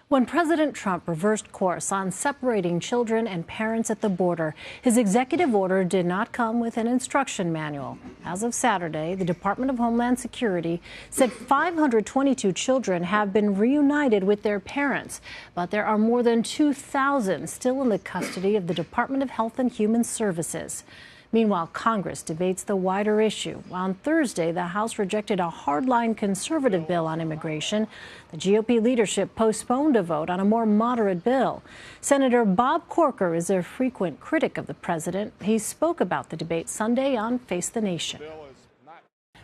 When President Trump reversed course on separating children and parents at the border, his executive order did not come with an instruction manual. As of Saturday, the Department of Homeland Security said 522 children have been reunited with their parents, but there are more than 2,000 still in the custody of the Department of Health and Human Services. Meanwhile, Congress debates the wider issue. On Thursday, the House rejected a hardline conservative bill on immigration. The GOP leadership postponed a vote on a more moderate bill. Senator Bob Corker is a frequent critic of the president. He spoke about the debate Sunday on Face the Nation.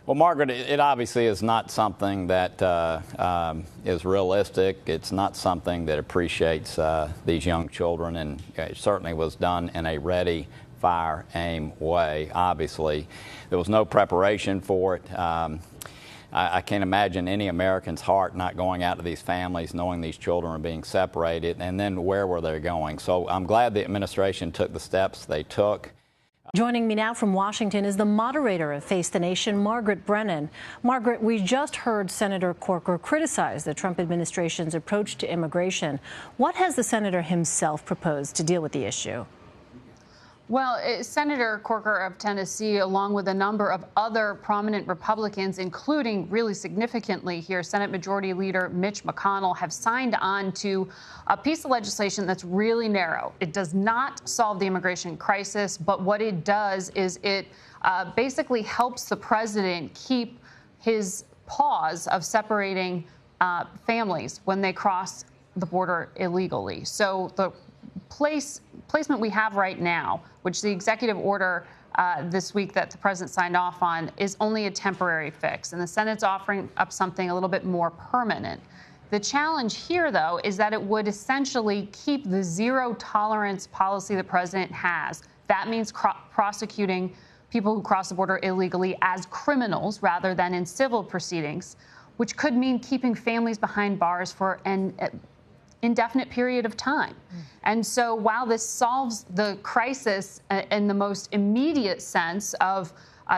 Well, Margaret, it obviously is not something that is realistic. It's not something that appreciates these young children, and it certainly was done in a ready, fire, aim way. Obviously, there was no preparation for it. I can't imagine any American's heart not going out to these families, knowing these children are being separated, and then where were they going? So I'm glad the administration took the steps they took. Joining me now from Washington is the moderator of Face the Nation, Margaret Brennan. Margaret, we just heard Senator Corker criticize the Trump administration's approach to immigration. What has the senator himself proposed to deal with the issue? Well, Senator Corker of Tennessee, along with a number of other prominent Republicans, including really significantly here, Senate Majority Leader Mitch McConnell, have signed on to a piece of legislation that's really narrow. It does not solve the immigration crisis, but what it does is it basically helps the president keep his pause of separating families when they cross the border illegally. So the placement we have right now, which the executive order this week that the president signed off on, is only a temporary fix. And the Senate's offering up something a little bit more permanent. The challenge here, though, is that it would essentially keep the zero tolerance policy the president has. That means prosecuting people who cross the border illegally as criminals rather than in civil proceedings, which could mean keeping families behind bars for an indefinite period of time. And so while this solves the crisis in the most immediate sense of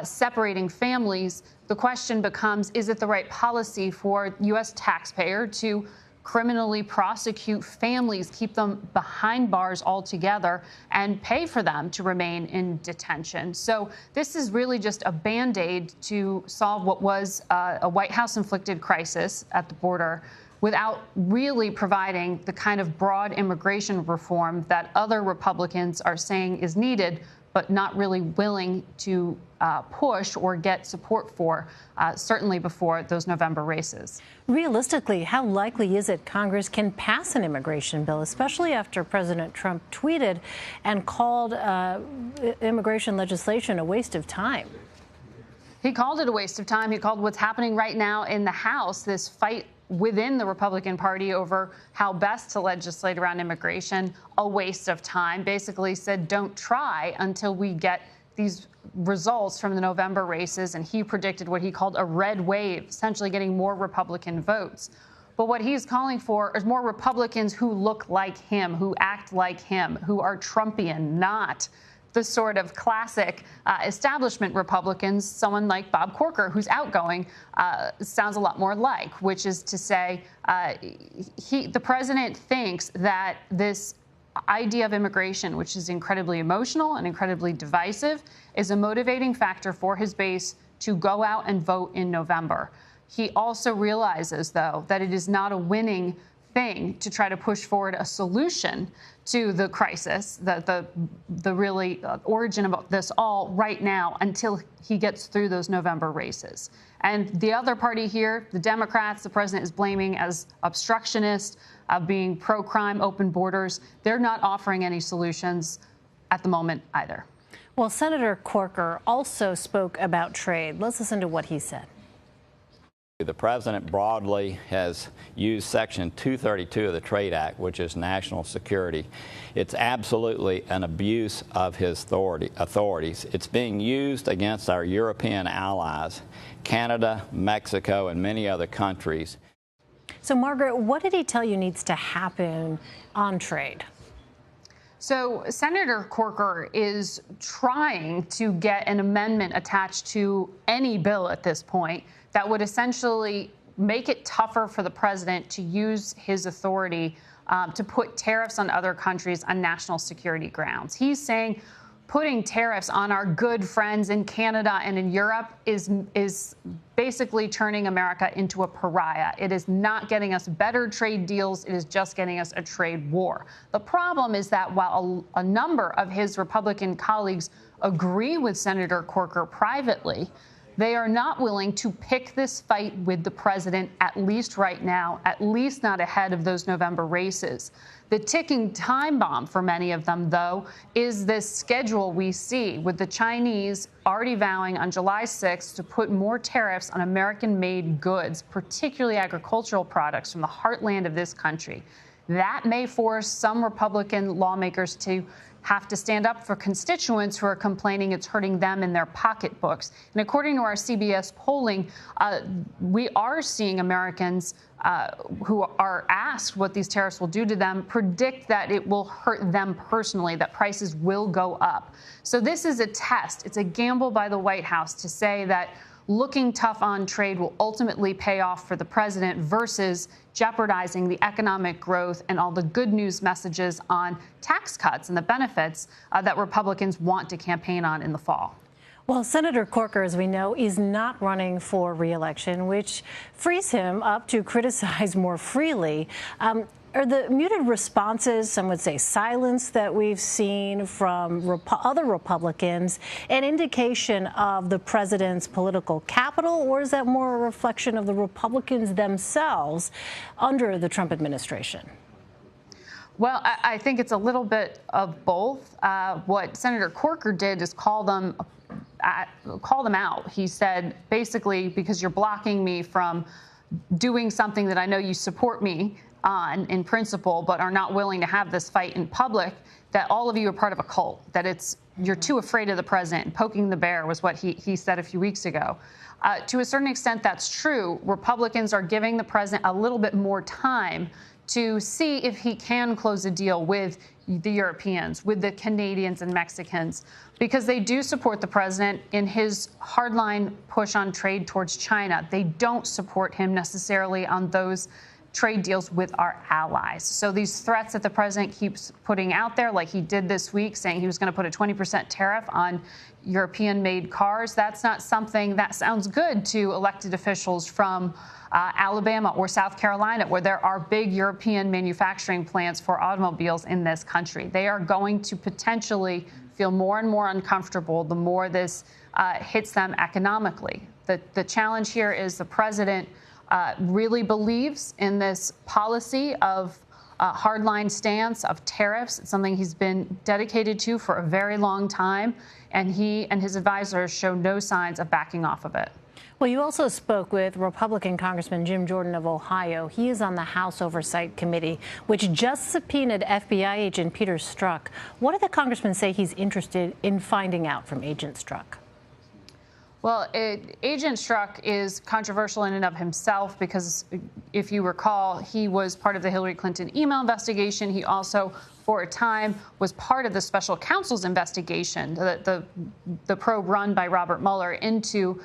separating families, the question becomes, is it the right policy for U.S. taxpayer to criminally prosecute families, keep them behind bars altogether, and pay for them to remain in detention? So this is really just a Band-Aid to solve what was a White House-inflicted crisis at the border, without really providing the kind of broad immigration reform that other Republicans are saying is needed, but not really willing to push or get support for, certainly before those November races. Realistically, how likely is it Congress can pass an immigration bill, especially after President Trump tweeted and called immigration legislation a waste of time? He called it a waste of time. He called what's happening right now in the House, this fight within the Republican Party over how best to legislate around immigration, a waste of time. Basically said, don't try until we get these results from the November races. And he predicted what he called a red wave, essentially getting more Republican votes. But what he's calling for is more Republicans who look like him, who act like him, who are Trumpian, not the sort of classic establishment Republicans, someone like Bob Corker, who's outgoing, sounds a lot more like, which is to say the president thinks that this idea of immigration, which is incredibly emotional and incredibly divisive, is a motivating factor for his base to go out and vote in November. He also realizes, though, that it is not a winning thing to try to push forward a solution to the crisis, the really origin of this all right now, until he gets through those November races. And the other party here, the Democrats, the president is blaming as obstructionist, being pro-crime, open borders. They're not offering any solutions at the moment either. Well, Senator Corker also spoke about trade. Let's listen to what he said. The president broadly has used Section 232 of the Trade Act, which is national security. It's absolutely an abuse of his authorities. It's being used against our European allies, Canada, Mexico, and many other countries. So, Margaret, what did he tell you needs to happen on trade? So Senator Corker is trying to get an amendment attached to any bill at this point that would essentially make it tougher for the president to use his authority to put tariffs on other countries on national security grounds. He's saying putting tariffs on our good friends in Canada and in Europe is basically turning America into a pariah. It is not getting us better trade deals. It is just getting us a trade war. The problem is that while a number of his Republican colleagues agree with Senator Corker privately, they are not willing to pick this fight with the president, at least right now, at least not ahead of those November races. The ticking time bomb for many of them, though, is this schedule we see with the Chinese already vowing on July 6th to put more tariffs on American-made goods, particularly agricultural products from the heartland of this country. That may force some Republican lawmakers to have to stand up for constituents who are complaining it's hurting them in their pocketbooks. And according to our CBS polling, we are seeing Americans who are asked what these tariffs will do to them predict that it will hurt them personally, that prices will go up. So this is a test. It's a gamble by the White House to say that looking tough on trade will ultimately pay off for the president versus jeopardizing the economic growth and all the good news messages on tax cuts and the benefits that Republicans want to campaign on in the fall. Well, Senator Corker, as we know, is not running for re-election, which frees him up to criticize more freely. Are the muted responses, some would say silence, that we've seen from other Republicans an indication of the president's political capital, or is that more a reflection of the Republicans themselves under the Trump administration? Well, I think it's a little bit of both. What Senator Corker did is call them out. He said, basically, because you're blocking me from doing something that I know you support me on in principle, but are not willing to have this fight in public, that all of you are part of a cult, that you're too afraid of the president. Poking the bear was what he said a few weeks ago. To a certain extent, that's true. Republicans are giving the president a little bit more time to see if he can close a deal with the Europeans, with the Canadians and Mexicans, because they do support the president in his hardline push on trade towards China. They don't support him necessarily on those trade deals with our allies. So these threats that the president keeps putting out there, like he did this week, saying he was going to put a 20% tariff on European-made cars, that's not something that sounds good to elected officials from Alabama or South Carolina, where there are big European manufacturing plants for automobiles in this country. They are going to potentially feel more and more uncomfortable the more this hits them economically. The challenge here is the president really believes in this policy of hardline stance of tariffs. It's something he's been dedicated to for a very long time, and he and his advisors show no signs of backing off of it. Well, you also spoke with Republican Congressman Jim Jordan of Ohio. He is on the House Oversight Committee, which just subpoenaed FBI agent Peter Strzok. What did the congressman say he's interested in finding out from Agent Strzok? Well, Agent Strzok is controversial in and of himself because, if you recall, he was part of the Hillary Clinton email investigation. He also, for a time, was part of the special counsel's investigation, the probe run by Robert Mueller into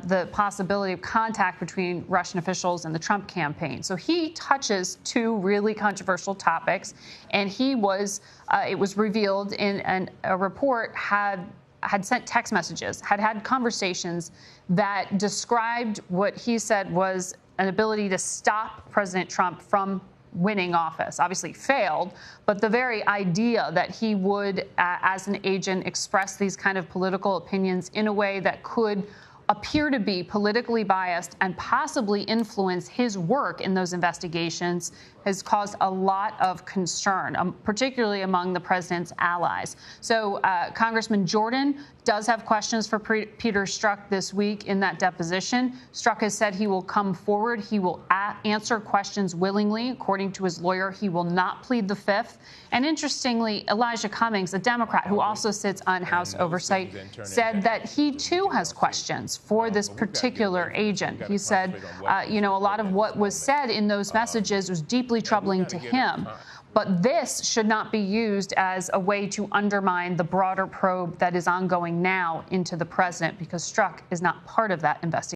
the possibility of contact between Russian officials and the Trump campaign. So he touches two really controversial topics, and he was, it was revealed in a report had sent text messages, had conversations that described what he said was an ability to stop President Trump from winning office. Obviously failed, but the very idea that he would, as an agent, express these kind of political opinions in a way that could appear to be politically biased and possibly influence his work in those investigations has caused a lot of concern, particularly among the president's allies. So Congressman Jordan does have questions for Peter Strzok this week in that deposition. Strzok has said he will come forward. He will answer questions willingly. According to his lawyer, he will not plead the Fifth. And interestingly, Elijah Cummings, a Democrat who also sits on House Oversight, said that he too has questions for this particular agent. He said, you know, a lot of what was said in those messages was deeply troubling to him. But this should not be used as a way to undermine the broader probe that is ongoing now into the president, because Strzok is not part of that investigation.